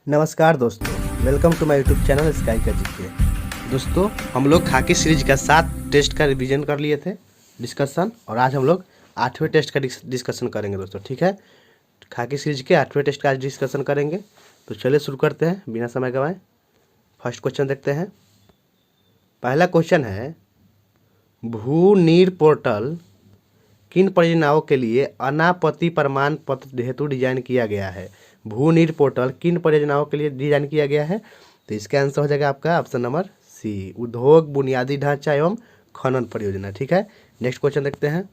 नमस्कार दोस्तों, welcome to my YouTube channel sky का जीके। दोस्तों, हम लोग खाकी सीरीज का 7 टेस्ट का रिवीजन कर लिए थे डिस्कशन, और आज हम लोग 8वें टेस्ट का डिस्कशन करेंगे दोस्तों। ठीक है, खाकी सीरीज के 8वें टेस्ट का आज डिस्कशन करेंगे। तो चलिए शुरू करते हैं बिना समय गंवाए। फर्स्ट क्वेश्चन देखते हैं। पहला क्वेश्चन है, भू नीर पोर्टल किन परियोजनाओं के लिए अनापत्ति प्रमाण पत्र हेतु डिजाइन किया गया है? भू नीर पोर्टल किन परियोजनाओं के लिए डिजाइन किया गया है? तो इसका आंसर हो जाएगा आपका ऑप्शन नंबर सी, उद्योग बुनियादी ढांचा एवं खनन परियोजना। ठीक है, नेक्स्ट क्वेश्चन देखते हैं।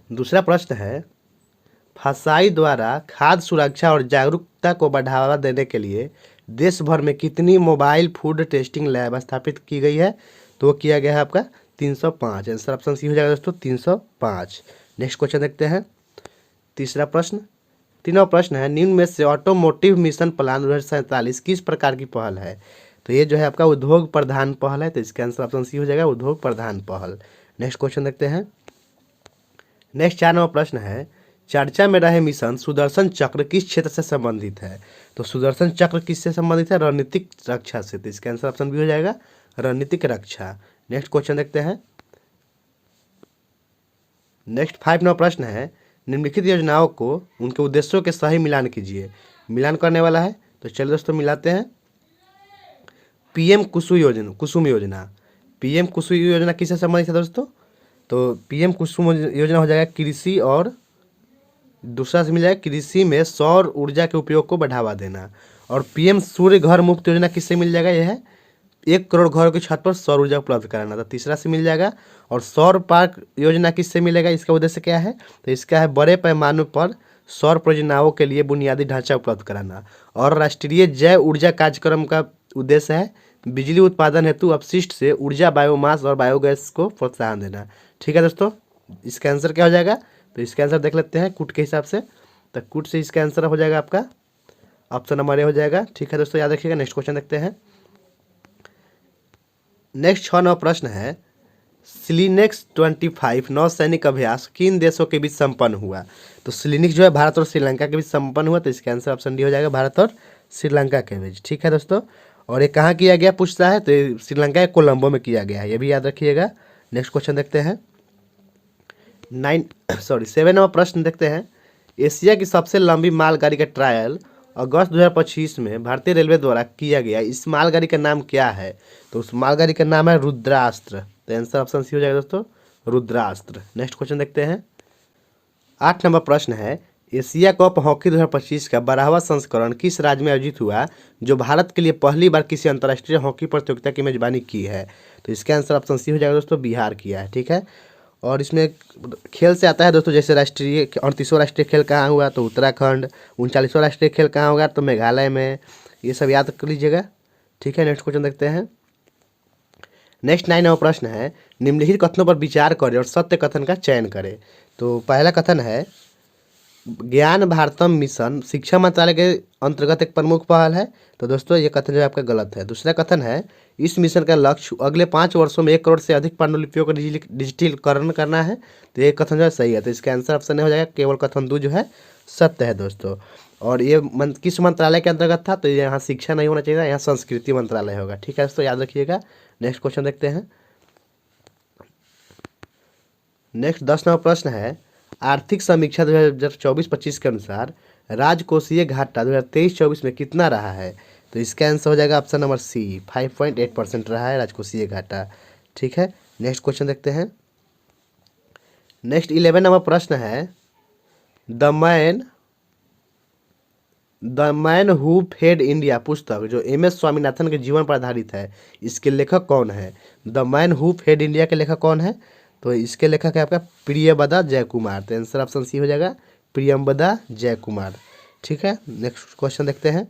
दूसरा प्रश्न है, फसाई द्वारा खाद्य सुरक्षा और जागरूकता को बढ़ावा देने के लिए देश भर में कितनी मोबाइल फूड टेस्टिंग लैब स्थापित की गई है? तो वो किया गया है आपका 305। आंसर ऑप्शन सी हो जाएगा दोस्तों 305। नेक्स्ट क्वेश्चन देखते हैं। तीसरा प्रश्न, तीनों प्रश्न है, निम्न में से ऑटोमोटिव मिशन प्लान 2047 किस प्रकार की पहल है? तो ये जो है आपका उद्योग प्रधान पहल है, तो इसका आंसर ऑप्शन सी हो जाएगा उद्योग प्रधान पहल। नेक्स्ट क्वेश्चन देखते हैं। नेक्स्ट 4 नंबर प्रश्न है, चर्चा में रहे मिशन सुदर्शन चक्र किस क्षेत्र से संबंधित है? तो सुदर्शन चक्र किससे संबंधित है? रणनीतिक रक्षा से, तो इसका आंसर ऑप्शन बी हो जाएगा रणनीतिक रक्षा। नेक्स्ट क्वेश्चन देखते हैं। नेक्स्ट 5 नंबर प्रश्न है, निम्नलिखित योजनाओं को उनके उद्देश्यों के सही मिलान कीजिए। मिलान करने वाला है, तो चलिए दोस्तों मिलाते हैं। पीएम कुसुम योजना पीएम कुसुम योजना किससे संबंधित है दोस्तों? तो पीएम कुसुम योजना हो जाएगा कृषि, और दूसरा से मिल जाएगा कृषि में सौर ऊर्जा के उपयोग को बढ़ावा देना। और पीएम सूर्य घर मुफ्त योजना किससे मिल जाएगा? यह है 1 करोड़ घरों की छत पर सौर ऊर्जा उपलब्ध कराना। तो तीसरा से मिल जाएगा। और सौर पार्क योजना किससे मिलेगा? इसका उद्देश्य क्या है? तो इसका है बड़े पैमाने पर सौर परियोजनाओं के लिए बुनियादी ढांचा उपलब्ध कराना। और राष्ट्रीय जैव ऊर्जा कार्यक्रम का उद्देश्य है बिजली उत्पादन हेतु अपशिष्ट से ऊर्जा, बायोमास और बायोगैस को प्रोत्साहन देना। ठीक है दोस्तों, इसका आंसर क्या हो जाएगा? तो इसका आंसर देख लेते हैं कूट के हिसाब से। तो कूट से इसका आंसर हो जाएगा आपका ऑप्शन नंबर ए हो जाएगा। ठीक है दोस्तों, याद रखिएगा। नेक्स्ट क्वेश्चन देखते हैं। नेक्स्ट 6 नंबर प्रश्न है, सिलिनेक्स 25 नौसैनिक अभ्यास किन देशों के बीच संपन्न हुआ? तो सिलिनिक्स जो है भारत और श्रीलंका के बीच संपन्न हुआ, तो इसका आंसर ऑप्शन डी हो जाएगा भारत और श्रीलंका के बीच। ठीक है दोस्तों, और ये कहाँ किया गया पूछता है, तो ये श्रीलंका के कोलंबो में किया गया है, ये भी याद रखिएगा। नेक्स्ट क्वेश्चन देखते हैं। 7 नंबर प्रश्न देखते हैं। एशिया की सबसे लंबी मालगाड़ी का ट्रायल अगस्त 2025 में भारतीय रेलवे द्वारा किया गया, इस मालगाड़ी का नाम क्या है? तो उस मालगाड़ी का नाम है रुद्रास्त्र। तो आंसर ऑप्शन सी हो जाएगा दोस्तों रुद्रास्त्र। नेक्स्ट क्वेश्चन देखते हैं। 8 नंबर प्रश्न है, एशिया कप हॉकी 2025 का 12वां संस्करण किस राज्य में आयोजित हुआ, जो भारत के लिए पहली बार किसी अंतर्राष्ट्रीय हॉकी प्रतियोगिता की मेजबानी की है? तो इसका आंसर ऑप्शन सी हो जाएगा दोस्तों बिहार किया है। ठीक है, और इसमें खेल से आता है दोस्तों, जैसे राष्ट्रीय 38वां राष्ट्रीय खेल कहाँ हुआ, तो उत्तराखंड। 39वां राष्ट्रीय खेल कहाँ होगा, तो मेघालय में। ये सब याद कर लीजिएगा। ठीक है, नेक्स्ट क्वेश्चन देखते हैं। नेक्स्ट 9 नंबर प्रश्न है, निम्नलिखित कथनों पर विचार करें और सत्य कथन का चयन करें। तो पहला कथन है, ज्ञान भारतम मिशन शिक्षा मंत्रालय के अंतर्गत एक प्रमुख पहल है। तो दोस्तों ये कथन जो है आपका गलत है। दूसरा कथन है, इस मिशन का लक्ष्य अगले 5 वर्षों में 1 करोड़ से अधिक पांडुलिपियों का डिजिटलीकरण करना है। तो ये कथन जो है सही है, तो इसका आंसर ऑप्शन हो जाएगा केवल कथन 2 जो है सत्य है दोस्तों। और ये किस मंत्रालय के अंतर्गत था? तो यहाँ शिक्षा नहीं होना चाहिए था, यहाँ संस्कृति मंत्रालय होगा। ठीक है दोस्तों, याद रखिएगा। नेक्स्ट क्वेश्चन देखते हैं। नेक्स्ट 10 नंबर प्रश्न है, आर्थिक समीक्षा 2024-25 के अनुसार राजकोषीय घाटा 2023-24 में कितना रहा है? तो इसका आंसर हो जाएगा ऑप्शन नंबर सी, 5.8% रहा है राजकोषीय घाटा। ठीक है, नेक्स्ट क्वेश्चन देखते हैं। नेक्स्ट 11 नंबर प्रश्न है, the man who fed India पुस्तक जो एम.एस. स्वामीनाथन के जीवन पर आधारित है, इसके लेखक कौन है? The man who fed India के लेखक कौन है? तो इसके लेखक है आपका प्रियंवदा जयकुमार। तो आंसर ऑप्शन सी हो जाएगा प्रियंवदा जयकुमार। ठीक है, नेक्स्ट क्वेश्चन देखते हैं।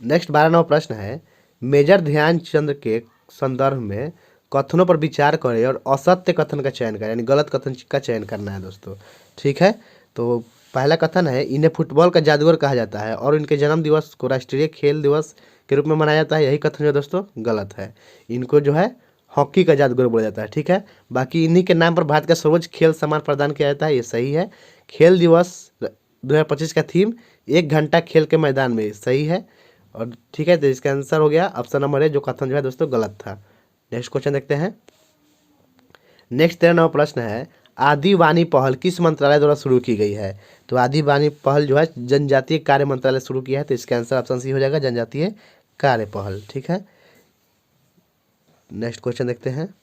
नेक्स्ट 12 नंबर प्रश्न है, मेजर ध्यानचंद के संदर्भ में कथनों पर विचार करें और असत्य कथन का चयन करें, यानी गलत कथन का चयन करना है दोस्तों। ठीक है, तो पहला कथन है, इन्हें फुटबॉल का जादूगर कहा जाता है और इनके जन्म दिवस को राष्ट्रीय खेल दिवस के रूप में मनाया जाता है। यही कथन जो दोस्तों गलत है, इनको जो है हॉकी का जादूगर बोला जाता है। ठीक है, बाकी इन्हीं के नाम पर भारत का सर्वोच्च खेल सम्मान प्रदान किया जाता है, ये सही है। खेल दिवस 2025 का थीम 1 घंटा खेल के मैदान में, सही है। और ठीक है, तो इसका आंसर हो गया ऑप्शन नंबर ए, जो कथन जो है दोस्तों गलत था। नेक्स्ट क्वेश्चन देखते हैं। नेक्स्ट 13वां प्रश्न है, आदि वाणी पहल किस मंत्रालय द्वारा शुरू की गई है? तो आदि वाणी पहल जो है जनजातीय कार्य मंत्रालय शुरू किया है, तो इसका आंसर ऑप्शन सी हो जाएगा, जनजातीय कार्य पहल। ठीक है, नेक्स्ट क्वेश्चन देखते हैं।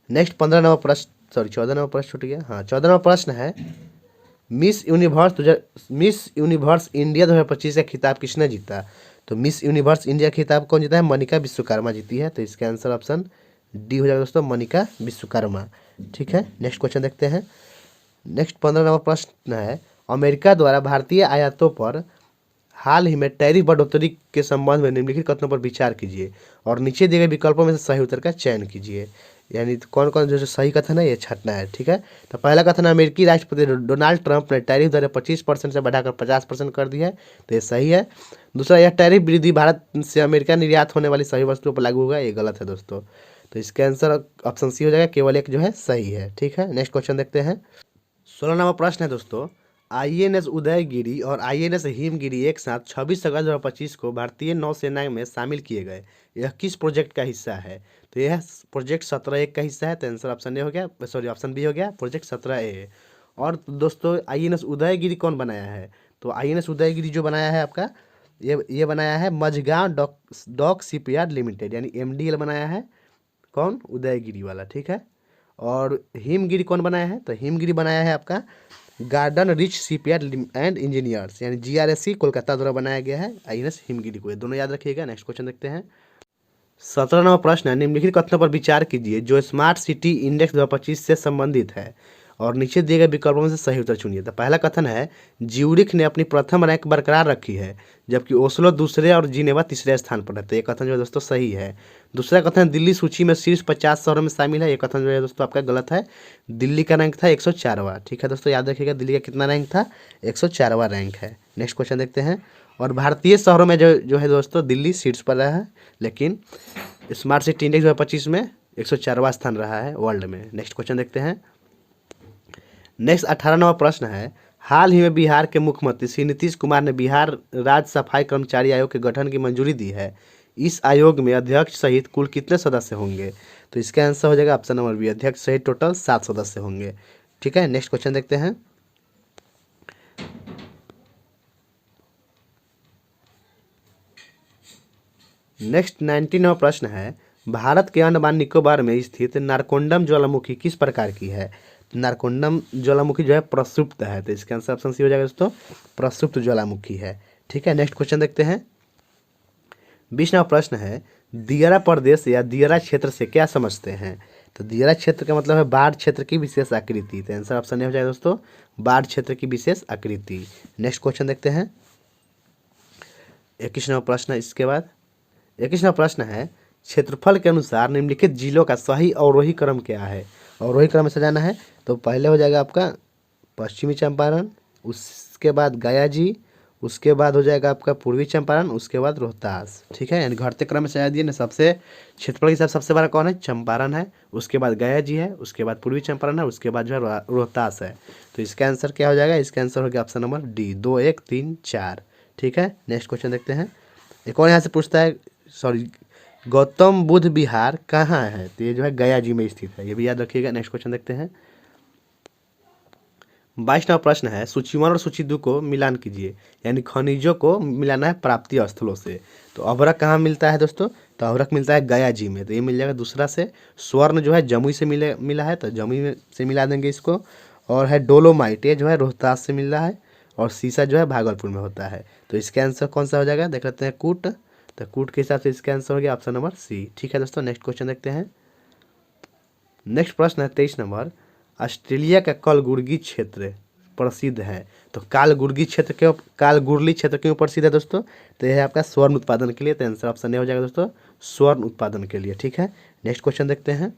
नेक्स्ट 15वां प्रश्न, सॉरी 14वां प्रश्न छूट गया। हाँ, 14वां प्रश्न है, मिस यूनिवर्स इंडिया 2025 का खिताब किसने जीता? तो मिस यूनिवर्स इंडिया खिताब कौन जीता है? मनिका विश्वकर्मा जीती है, तो इसका आंसर ऑप्शन डी हो जाएगा दोस्तों, मनिका विश्वकर्मा। ठीक है, नेक्स्ट क्वेश्चन देखते हैं। नेक्स्ट 15वां प्रश्न है, अमेरिका द्वारा भारतीय आयातों पर हाल ही में टैरिफ बढ़ोतरी के संबंध में निम्नलिखित कथनों पर विचार कीजिए और नीचे दिए गए विकल्पों में से सही उत्तर का चयन कीजिए। यानी कौन कौन जो सही कथन है ये छांटना है। ठीक है, तो पहला कथन, अमेरिकी राष्ट्रपति डोनाल्ड ट्रंप ने टैरिफ दरें 25% से बढ़ाकर 50% कर दी है, तो ये सही है। दूसरा, यह टैरिफ वृद्धि भारत से अमेरिका निर्यात होने वाली सभी वस्तुओं पर लागू होगा, ये गलत है दोस्तों। तो इसका आंसर ऑप्शन सी हो जाएगा, केवल एक जो है सही है। ठीक है, नेक्स्ट क्वेश्चन देखते हैं। 16वां प्रश्न है दोस्तों, आईएनएस उदयगिरी और आईएनएस हिमगिरी एक साथ 26 अगस्त 2025 को भारतीय नौसेना में शामिल किए गए। यह किस प्रोजेक्ट का हिस्सा है? तो यह प्रोजेक्ट 17A का हिस्सा है, तो आंसर ऑप्शन ए हो गया, सॉरी ऑप्शन बी हो गया, प्रोजेक्ट 17A। और दोस्तों आईएनएस उदयगिरी कौन बनाया है? तो आईएनएस उदयगिरी जो बनाया है आपका, ये बनाया है मझगांव डॉक शिपयार्ड लिमिटेड, यानी एमडीएल बनाया है, कौन? उदयगिरी वाला। ठीक है, और हिमगिरी कौन बनाया है? तो हिमगिरी बनाया है आपका garden rich shipyard and engineers, यानी जीआरएससी कोलकाता द्वारा बनाया गया है आईएनएस हिमगिरी को, ये दोनों याद रखिएगा। नेक्स्ट क्वेश्चन देखते हैं। 17वां प्रश्न है, निम्नलिखित कथनों पर विचार कीजिए जो स्मार्ट सिटी इंडेक्स 2025 से संबंधित है और नीचे दिए गए विकल्पों में से सही उत्तर चुनिए। तो पहला कथन है, ज्यूरिख ने अपनी प्रथम रैंक बरकरार रखी है जबकि ओस्लो दूसरे और जिनेवा तीसरे स्थान पर है, तो ये कथन जो है दोस्तों सही है। दूसरा कथन, दिल्ली सूची में शीर्ष 50 शहरों में शामिल है, ये कथन जो है दोस्तों आपका गलत है। दिल्ली का रैंक था 104वां। ठीक है दोस्तों, याद रखिएगा दिल्ली का कितना रैंक था? 104वां रैंक है। नेक्स्ट क्वेश्चन देखते हैं। और भारतीय शहरों में जो है दोस्तों दिल्ली शीर्ष पर रहा है, लेकिन स्मार्ट सिटी इंडेक्स 2025 में 104वां स्थान रहा है वर्ल्ड में। नेक्स्ट क्वेश्चन देखते हैं। नेक्स्ट 18वां प्रश्न है, हाल ही में बिहार के मुख्यमंत्री श्री नीतीश कुमार ने बिहार राज्य सफाई कर्मचारी आयोग के गठन की मंजूरी दी है। इस आयोग में अध्यक्ष सहित कुल कितने सदस्य होंगे? तो इसका आंसर हो जाएगा ऑप्शन नंबर बी, अध्यक्ष सहित टोटल 7 सदस्य होंगे। ठीक है, नेक्स्ट क्वेश्चन देखते हैं। नेक्स्ट 19वां प्रश्न है, भारत के अंडमान निकोबार में स्थित नारकोंडम ज्वालामुखी किस प्रकार की है? नारकोंडम ज्वालामुखी जो है प्रसुप्त है, तो इसका आंसर ऑप्शन सी हो जाएगा दोस्तों, प्रसुप्त ज्वालामुखी है। ठीक है, नेक्स्ट क्वेश्चन देखते हैं। 20वां प्रश्न है, दियरा प्रदेश या दियरा क्षेत्र से क्या समझते हैं? तो दियरा क्षेत्र का मतलब है बाढ़ क्षेत्र की विशेष आकृति, तो आंसर ऑप्शन ए हो जाएगा दोस्तों, बाढ़ क्षेत्र की विशेष आकृति। नेक्स्ट क्वेश्चन देखते हैं। 21वां प्रश्न है इसके बाद। 21वां प्रश्न है, क्षेत्रफल के अनुसार निम्नलिखित जिलों का सही अवरोही क्रम क्या है? अवरोही क्रम में सजाना है तो पहले हो जाएगा आपका पश्चिमी चंपारण, उसके बाद गया जी, उसके बाद हो जाएगा आपका पूर्वी चंपारण, उसके बाद रोहतास। ठीक है, यानी घटते क्रम में सजा दिए ना। सबसे क्षेत्रफल के हिसाब सबसे बड़ा कौन है? चंपारण है, उसके बाद गया जी है, उसके बाद पूर्वी चंपारण है, उसके बाद जो है रोहतास है। तो इसका आंसर क्या हो जाएगा? इसका आंसर हो गया ऑप्शन नंबर डी, 2 1 3 4। ठीक है, नेक्स्ट क्वेश्चन देखते हैं। एक और यहाँ से पूछता है, सॉरी, गौतम बुद्ध विहार कहाँ है? तो ये जो है गया जी में स्थित है, ये भी याद रखिएगा। नेक्स्ट क्वेश्चन देखते हैं। 22वां प्रश्न है, सूची 1 और सूची 2 को मिलान कीजिए, यानी खनिजों को मिलाना है प्राप्ति स्थलों से। तो अभ्रक कहाँ मिलता है दोस्तों? तो अभ्रक मिलता है गया जी में, तो ये मिल जाएगा दूसरा से। स्वर्ण जो है जमुई से मिला है, तो जमुई में से मिला देंगे इसको। और है डोलोमाइट, ये जो है रोहतास से मिल रहा है, और सीसा जो है भागलपुर में होता है। तो इसका आंसर कौन सा हो जाएगा? देख लेते हैं, कूट। तो कूट के हिसाब से इसका आंसर हो गया ऑप्शन नंबर सी। ठीक है दोस्तों, नेक्स्ट क्वेश्चन देखते हैं। नेक्स्ट प्रश्न है 23 नंबर, ऑस्ट्रेलिया का कलगुर्गी क्षेत्र प्रसिद्ध है। तो कालगुर्गी क्षेत्र क्यों, कालगुरली क्षेत्र क्यों प्रसिद्ध है दोस्तों? तो यह है आपका स्वर्ण उत्पादन के लिए, तो आंसर ऑप्शन ए हो जाएगा दोस्तों, स्वर्ण उत्पादन के लिए। ठीक है, नेक्स्ट क्वेश्चन देखते हैं।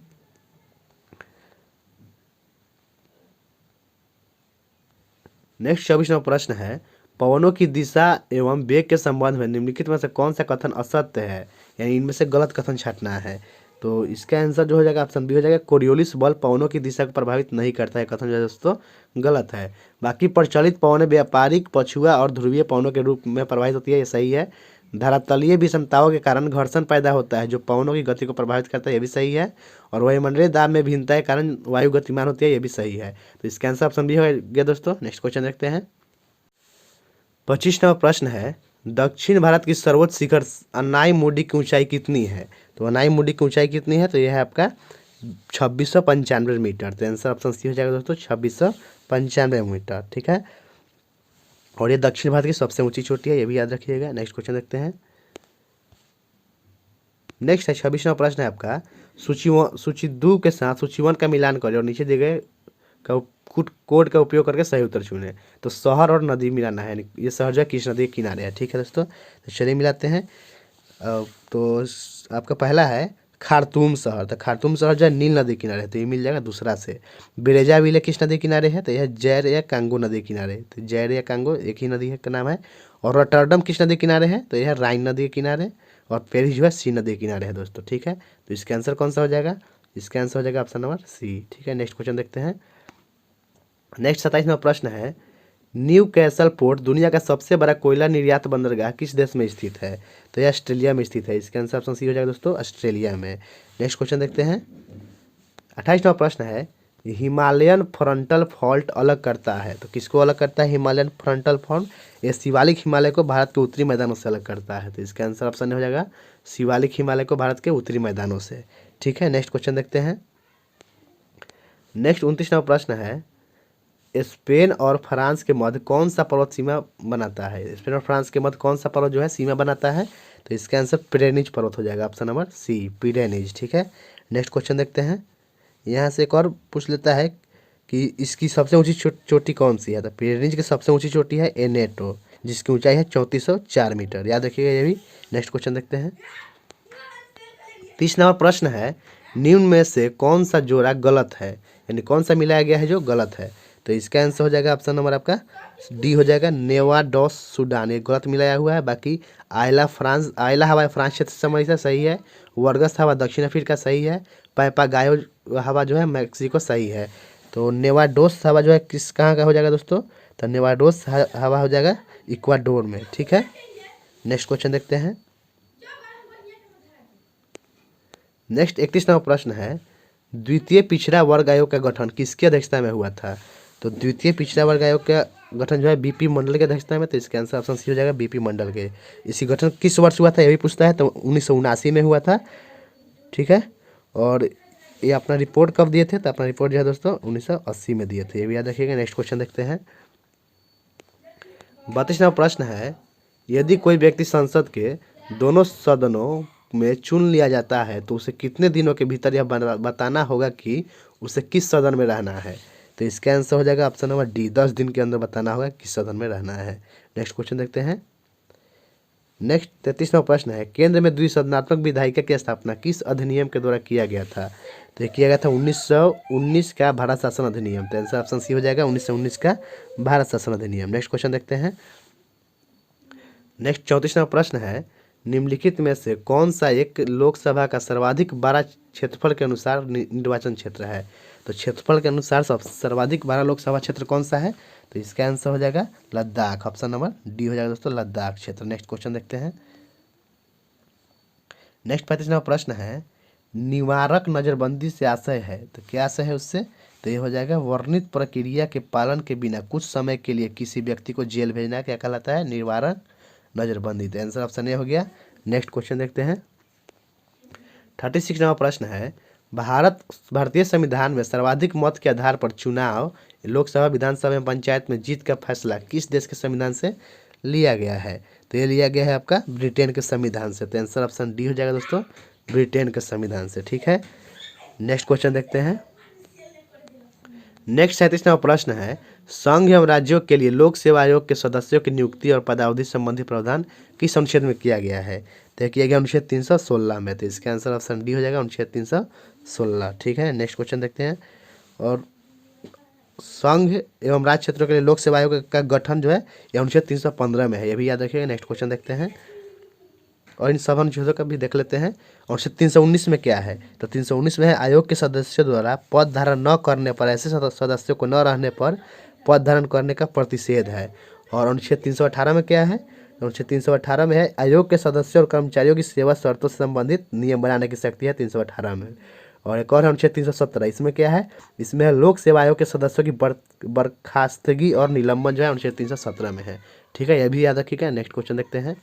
नेक्स्ट 24वां प्रश्न है, पवनों की दिशा एवं वेग के संबंध में निम्नलिखित में से कौन सा कथन असत्य है? यानी इनमें से गलत कथन छांटना है। तो इसका आंसर जो हो जाएगा ऑप्शन बी हो जाएगा, कोरियोलिस बल पवनों की दिशा को प्रभावित नहीं करता है, कथन जो है दोस्तों गलत है। बाकी प्रचलित पवनें व्यापारिक, पछुआ और ध्रुवीय पवनों के रूप में प्रभावित होती है, ये सही है। धरातलीय विषमताओं के कारण घर्षण पैदा होता है जो पवनों की गति को प्रभावित करता है, ये भी सही है। और वायुमंडलीय दाब में भिन्नता के कारण वायु गतिमान होती है, ये भी सही है। तो इसका आंसर ऑप्शन बी हो गया दोस्तों। नेक्स्ट क्वेश्चन देखते हैं। 25वां प्रश्न है, दक्षिण भारत की सर्वोच्च शिखर अनाईमुडी की ऊंचाई कितनी है? तो अनाईमुडी की ऊंचाई कितनी है? तो यह है आपका 2695 मीटर। तो आंसर ऑप्शन सी हो जाएगा दोस्तों 2695 मीटर, ठीक है। और ये दक्षिण भारत की सबसे ऊंची चोटी है, ये भी याद रखिएगा। नेक्स्ट क्वेश्चन देखते हैं। नेक्स्ट है 26वां प्रश्न है आपका, सूची 2 के साथ सूची 1 का मिलान करें और नीचे दिए गए कोड का उपयोग करके सही उत्तर चुने। तो शहर और नदी मिलाना है, ये शहर जो है किस नदी के किनारे है, ठीक है दोस्तों। तो चलिए मिलाते हैं। तो आपका पहला है खार्तूम शहर। तो खार्तूम शहर जो है नील नदी किनारे है, तो ये मिल जाएगा दूसरा से। ब्रेजाविले किस नदी किनारे है? तो यह जैर या कांगो नदी किनारे। तो जैर या कांगो एक ही नदी है का नाम है। और रॉटरडम किस नदी किनारे है? तो यह राइन नदी के किनारे। और पेरिस जो है सी नदी के किनारे है दोस्तों, ठीक है। तो इसका आंसर कौन सा हो जाएगा? इसका आंसर हो जाएगा ऑप्शन नंबर सी, ठीक है। नेक्स्ट क्वेश्चन देखते हैं। नेक्स्ट 27वां प्रश्न है, न्यू कैसल पोर्ट दुनिया का सबसे बड़ा कोयला निर्यात बंदरगाह किस देश में स्थित है? तो यह ऑस्ट्रेलिया में स्थित है। इसका आंसर ऑप्शन सी हो जाएगा दोस्तों, ऑस्ट्रेलिया में। नेक्स्ट क्वेश्चन देखते हैं। 28वां प्रश्न है, हिमालयन फ्रंटल फॉल्ट अलग करता है। तो किसको अलग करता है हिमालयन फ्रंटल फॉल्ट? ये शिवालिक हिमालय को भारत के उत्तरी मैदानों से अलग करता है। तो इसका आंसर ऑप्शन हो जाएगा शिवालिक हिमालय को भारत के उत्तरी मैदानों से, ठीक है। नेक्स्ट क्वेश्चन देखते हैं। नेक्स्ट 29वां प्रश्न है, स्पेन और फ्रांस के मध्य कौन सा पर्वत सीमा बनाता है? स्पेन और फ्रांस के मध्य कौन सा पर्वत जो है सीमा बनाता है? तो इसका आंसर पिरेनीज पर्वत हो जाएगा, ऑप्शन नंबर सी पिरेनीज, ठीक है। नेक्स्ट क्वेश्चन देखते हैं। यहाँ से एक और पूछ लेता है कि इसकी सबसे ऊंची चोटी कौन सी है? तो पिरेनीज की सबसे ऊंची चोटी है एनेटो, जिसकी ऊंचाई है 3404 मीटर, याद रखिएगा ये भी। नेक्स्ट क्वेश्चन देखते हैं। 30 नंबर प्रश्न है, निम्न में से कौन सा जोड़ा गलत है, यानी कौन सा मिलाया गया है जो गलत है? तो इसका आंसर हो जाएगा ऑप्शन नंबर आपका डी हो जाएगा, नेवाडोस सूडान, ये गलत मिलाया हुआ है। बाकी आयला हवा फ्रांस क्षेत्र से संबंधित सही है। वर्गस हवा दक्षिण अफ्रीका सही है। पैपागायो हवा जो है मैक्सिको सही है। तो नेवाडोस हवा जो है किस कहाँ का हो जाएगा दोस्तों? तो नेवाडोस हवा हो जाएगा इक्वाडोर में, ठीक है। नेक्स्ट क्वेश्चन देखते हैं। नेक्स्ट 31वां प्रश्न है, द्वितीय पिछड़ा वर्ग आयोग का गठन किसकी अध्यक्षता में हुआ था? तो द्वितीय पिछड़ा वर्ग आयोग का गठन जो है बीपी मंडल की अध्यक्षता में। तो इसका आंसर ऑप्शन सी हो जाएगा बीपी मंडल के। इसी गठन किस वर्ष हुआ था ये भी पूछता है, तो 1979 में हुआ था, ठीक है। और ये अपना रिपोर्ट कब दिए थे? तो अपना रिपोर्ट जो है दोस्तों 1980 में दिए थे, ये भी याद रखिएगा। नेक्स्ट क्वेश्चन देखते हैं। 32वां प्रश्न है, यदि कोई व्यक्ति संसद के दोनों सदनों में चुन लिया जाता है तो उसे कितने दिनों के भीतर यह बताना होगा कि उसे किस सदन में रहना है? तो इसका आंसर हो जाएगा ऑप्शन नंबर डी, 10 दिन के अंदर बताना होगा किस सदन में रहना है। नेक्स्ट क्वेश्चन देखते हैं। नेक्स्ट 33वां प्रश्न है, केंद्र में द्विसदनात्मक विधायिका की स्थापना किस अधिनियम के द्वारा किया गया था? तो ये किया गया था 1919 का भारत शासन अधिनियम। तो आंसर ऑप्शन सी हो जाएगा 1919 का भारत शासन अधिनियम। नेक्स्ट क्वेश्चन देखते हैं। नेक्स्ट 34वां प्रश्न है, निम्नलिखित में से कौन सा एक लोकसभा का सर्वाधिक बड़ा क्षेत्रफल के अनुसार निर्वाचन क्षेत्र है? तो क्षेत्रफल के अनुसार सर्वाधिक बड़ा लोकसभा क्षेत्र कौन सा है? तो इसका आंसर हो जाएगा लद्दाख, ऑप्शन नंबर डी हो जाएगा दोस्तों लद्दाख क्षेत्र। नेक्स्ट क्वेश्चन देखते हैं। नेक्स्ट 35वां प्रश्न है, निवारक नज़रबंदी से आशय है, तो क्या आशय है उससे? तो ये हो जाएगा वर्णित प्रक्रिया के पालन के बिना कुछ समय के लिए किसी व्यक्ति को जेल भेजना क्या कहलाता है? निवारक नज़रबंदी। तो आंसर ऑप्शन ए हो गया। नेक्स्ट क्वेश्चन देखते हैं। 36वां प्रश्न है, भारतीय संविधान में सर्वाधिक मत के आधार पर चुनाव लोकसभा, विधानसभा एवं पंचायत में जीत का फैसला किस देश के संविधान से लिया गया है? तो ये लिया गया है आपका ब्रिटेन के संविधान से। तो आंसर ऑप्शन डी हो जाएगा दोस्तों ब्रिटेन के संविधान से, ठीक है। नेक्स्ट क्वेश्चन देखते हैं। नेक्स्ट 37वां प्रश्न है, संघ एवं राज्यों के लिए लोक सेवा आयोग के सदस्यों की नियुक्ति और पदावधि संबंधी प्रावधान किस अनुच्छेद में किया गया है? तो किया गया अनुच्छेद 316 में। तो इसका आंसर ऑप्शन डी हो जाएगा अनुच्छेद 316, ठीक है। नेक्स्ट क्वेश्चन देखते हैं। और संघ एवं राज्य क्षेत्रों के लिए लोक सेवा आयोग का गठन जो है यह अनुच्छेद 315 में है, ये भी याद रखिएगा। नेक्स्ट क्वेश्चन देखते हैं। और इन सब अनुच्छेदों का भी देख लेते हैं। अनुच्छेद 319 में क्या है, तो 319 में है आयोग के सदस्यों द्वारा पद धारण न करने पर, ऐसे सदस्यों को न रहने पर पद धारण करने का प्रतिषेध है। और अनुच्छेद 318 में क्या है, अनुच्छेद 318 में है आयोग के सदस्यों और कर्मचारियों की सेवा शर्तों से संबंधित नियम बनाने की शक्ति है 318 में। और एक और है अनुच्छेद 317, इसमें क्या है, इसमें लोक सेवा आयोग के सदस्यों की बर्खास्तगी और निलंबन जो है अनुच्छेद 317 में है। ठीक है, यह भी याद रखिएगा। नेक्स्ट क्वेश्चन देखते हैं।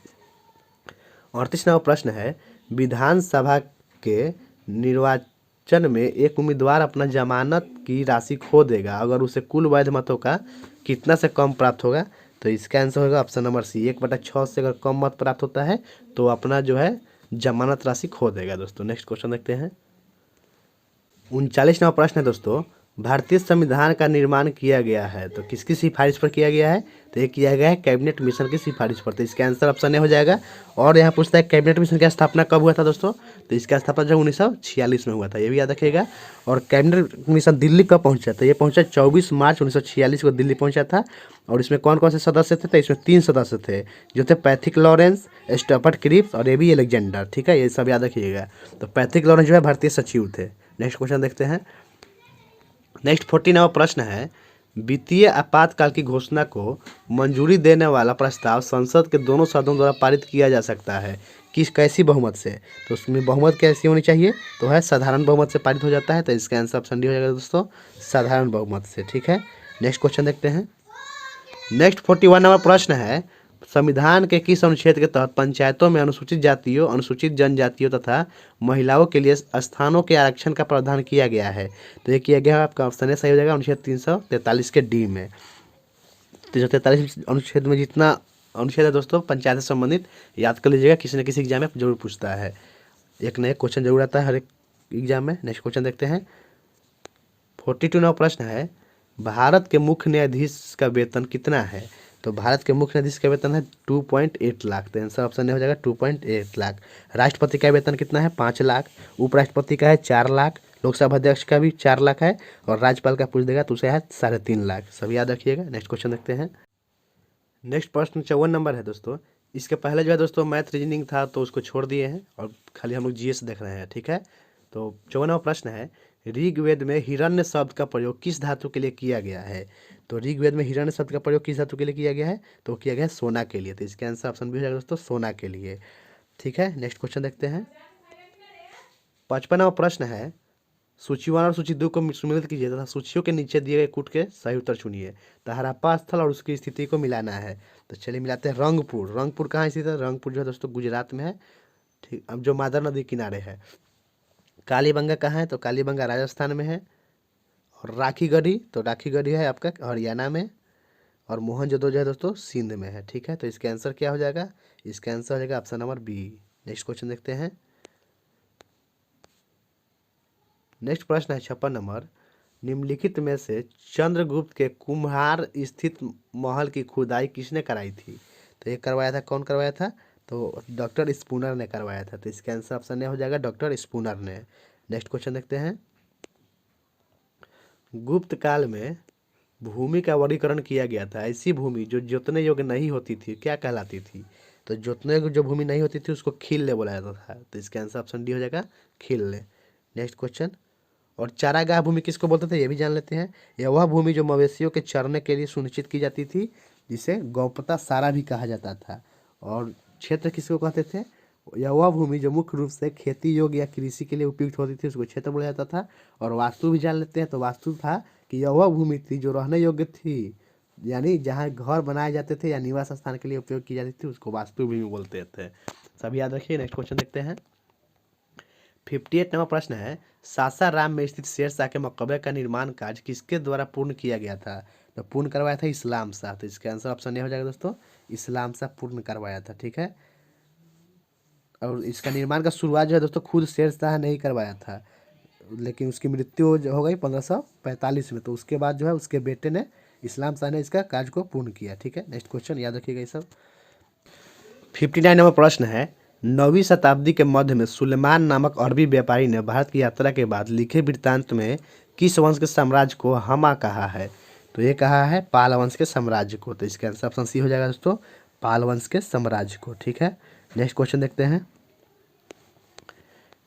38वां प्रश्न है, विधानसभा के निर्वाचन में एक उम्मीदवार अपना जमानत की राशि खो देगा अगर उसे कुल वैध मतों का कितना से कम प्राप्त होगा, तो इसका आंसर होगा ऑप्शन नंबर सी, 1/6 से अगर कम मत प्राप्त होता है तो अपना जो है जमानत राशि खो देगा दोस्तों। नेक्स्ट क्वेश्चन देखते हैं। 39वां प्रश्न है दोस्तों, भारतीय संविधान का निर्माण किया गया है तो किसकी सिफारिश पर किया गया है, तो ये किया गया है कैबिनेट मिशन की सिफारिश पर। तो इसका आंसर ऑप्शन ए हो जाएगा। और यहाँ पूछता है कैबिनेट मिशन की स्थापना कब हुआ था दोस्तों, तो इसका स्थापना जो 1946 में हुआ था, ये भी याद रखिएगा। और कैबिनेट मिशन दिल्ली कब पहुंचा, तो ये पहुंचा 24 मार्च 1946 को दिल्ली पहुंचा था। और इसमें कौन कौन से सदस्य थे, तो इसमें 3 सदस्य थे जो थे पैथिक लॉरेंस, स्टफर्ड क्रिप्स और एबी अलेक्जेंडर। ठीक है, ये सब याद रखिएगा। तो पैथिक लॉरेंस जो है भारतीय सचिव थे। नेक्स्ट क्वेश्चन देखते हैं। नेक्स्ट 49वां प्रश्न है, वित्तीय आपातकाल की घोषणा को मंजूरी देने वाला प्रस्ताव संसद के दोनों सदनों द्वारा पारित किया जा सकता है कैसी बहुमत से, तो उसमें बहुमत कैसी होनी चाहिए, तो है साधारण बहुमत से पारित हो जाता है। तो इसका आंसर ऑप्शन डी हो जाएगा दोस्तों, साधारण बहुमत से। ठीक है, नेक्स्ट क्वेश्चन देखते हैं। नेक्स्ट 41वां प्रश्न है, संविधान के किस अनुच्छेद के तहत पंचायतों में अनुसूचित जातियों, अनुसूचित जनजातियों तथा महिलाओं के लिए स्थानों के आरक्षण का प्रावधान किया गया है, तो ये किया गया है, आपका ऑप्शन है सही हो जाएगा अनुच्छेद 343 के डी में। 343 अनुच्छेद में जितना अनुच्छेद है दोस्तों पंचायत से संबंधित याद कर लीजिएगा, किसी न किसी एग्जाम में जरूर पूछता है, एक न एक क्वेश्चन जरूर आता है हर एक एग्जाम में। नेक्स्ट क्वेश्चन देखते हैं। 42वां प्रश्न है, भारत के मुख्य न्यायाधीश का वेतन कितना है, तो भारत के मुख्य न्यायाधीश का वेतन है 2.8 लाख। तो आंसर ऑप्शन हो जाएगा 2.8 लाख। राष्ट्रपति का वेतन कितना है, 5 लाख। उपराष्ट्रपति का है 4 लाख। लोकसभा अध्यक्ष का भी 4 लाख है। और राज्यपाल का पूछ देगा तो उसे है 3.5 लाख। सब याद रखिएगा। नेक्स्ट क्वेश्चन देखते हैं। नेक्स्ट प्रश्न 54 नंबर है दोस्तों। इसके पहले जो है दोस्तों मैथ रीजनिंग था तो उसको छोड़ दिए हैं और खाली हम लोग जीएस देख रहे हैं। ठीक है, तो 54वां प्रश्न है, ऋग्वेद में हिरण्य शब्द का प्रयोग किस धातु के लिए किया गया है, तो ऋग्वेद में हिरण्य शब्द का प्रयोग किस धातु के लिए किया गया है, तो किया गया है सोना के लिए। तो इसका आंसर ऑप्शन भी हो जाएगा दोस्तों, सोना के लिए। ठीक है, नेक्स्ट क्वेश्चन देखते हैं। 55वां प्रश्न है, सूची 1 और सूची 2 को सम्मिलित कीजिए तथा सूचियों के नीचे दिए गए कूट के सही उत्तर चुनिए। तो हड़प्पा स्थल और उसकी स्थिति को मिलाना है। तो चलिए मिलाते हैं। रंगपुर, रंगपुर कहाँ स्थित है, रंगपुर जो है दोस्तों गुजरात में है। ठीक, अब जो मादर नदी किनारे है। कालीबंगा कहाँ है, तो कालीबंगा राजस्थान में है। और राखीगढ़ी, तो राखीगढ़ी है आपका हरियाणा में। और मोहनजोदड़ो जो है दोस्तों सिंध में है। ठीक है, तो इसका आंसर क्या हो जाएगा, इसका आंसर हो जाएगा option number B. Next question देखते हैं। नेक्स्ट प्रश्न है 56 नंबर, निम्नलिखित में से चंद्रगुप्त के कुम्हार स्थित महल की खुदाई किसने कराई थी, तो ये करवाया था, कौन करवाया था, तो डॉक्टर स्पूनर ने करवाया था। तो इसका आंसर ऑप्शन ए हो जाएगा, डॉक्टर स्पूनर ने। नेक्स्ट क्वेश्चन देखते हैं। गुप्त काल में भूमि का वर्गीकरण किया गया था। ऐसी भूमि जो जोतने योग्य नहीं होती थी क्या कहलाती थी, तो जोतने योग्य जो भूमि नहीं होती थी उसको खीलने बोला जाता था। तो इसका आंसर ऑप्शन डी हो जाएगा, खीलने। Next question. और चारागाह भूमि किसको बोलते थे ये भी जान लेते हैं। यह वह भूमि जो मवेशियों के चरने के लिए सुनिश्चित की जाती थी, जिसे गौपता सारा भी कहा जाता था। और क्षेत्र किसको कहते थे, यह वह भूमि जो मुख्य रूप से खेती योग्य या कृषि के लिए उपयुक्त होती थी उसको क्षेत्र बोला जाता था। और वास्तु भी जान लेते हैं। तो वास्तु था कि यह वह भूमि थी जो रहने योग्य थी, यानी जहाँ घर बनाए जाते थे या निवास स्थान के लिए उपयोग की जाती थी उसको वास्तु भूमि बोलते थे। सभी याद रखिए। नेक्स्ट क्वेश्चन देखते हैं। 58वां प्रश्न है, सासाराम में स्थित शेरशाह के मकबरे का निर्माण कार्य किसके द्वारा पूर्ण किया गया था, तो पूर्ण करवाया था इस्लाम शाह। तो इसका आंसर ऑप्शन ए हो जाएगा दोस्तों, इस्लाम शाह पूर्ण करवाया था। ठीक है, और इसका निर्माण का शुरुआत जो है दोस्तों खुद शेरशाह ने ही करवाया था, लेकिन उसकी मृत्यु जो हो गई 1545 में। तो उसके बाद जो है उसके बेटे ने, इस्लाम शाह ने इसका कार्य को पूर्ण किया। ठीक है, नेक्स्ट क्वेश्चन याद रखिएगा ये सब। 59 नंबर प्रश्न है, 9वीं शताब्दी के मध्य में सुलेमान नामक अरबी व्यापारी ने भारत की यात्रा के बाद लिखे वृत्तांत में किस वंश के साम्राज्य को हमा कहा है, तो ये कहा है पाल वंश के साम्राज्य को। तो इसका आंसर ऑप्शन सी हो जाएगा दोस्तों, पाल वंश के साम्राज्य को। ठीक है, नेक्स्ट क्वेश्चन देखते हैं।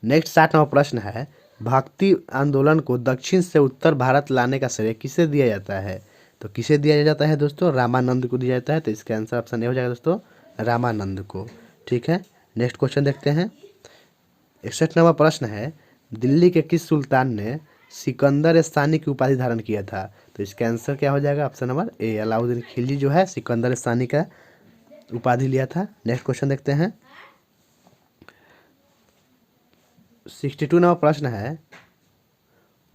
नेक्स्ट 60 नंबर प्रश्न है, भक्ति आंदोलन को दक्षिण से उत्तर भारत लाने का श्रेय किसे दिया जाता है? तो किसे दिया जाता है दोस्तों? रामानंद को दिया जाता है। तो इसका आंसर ऑप्शन ए हो जाएगा दोस्तों, रामानंद को। ठीक है, नेक्स्ट क्वेश्चन देखते हैं। 61 नंबर प्रश्न है, दिल्ली के किस सुल्तान ने सिकंदर स्थानी की उपाधि धारण किया था? तो इसका आंसर क्या हो जाएगा? Option number A, Alauddin Khilji जो है सिकंदर स्थानी का उपाधि लिया था। नेक्स्ट क्वेश्चन देखते हैं। 62 नंबर प्रश्न है,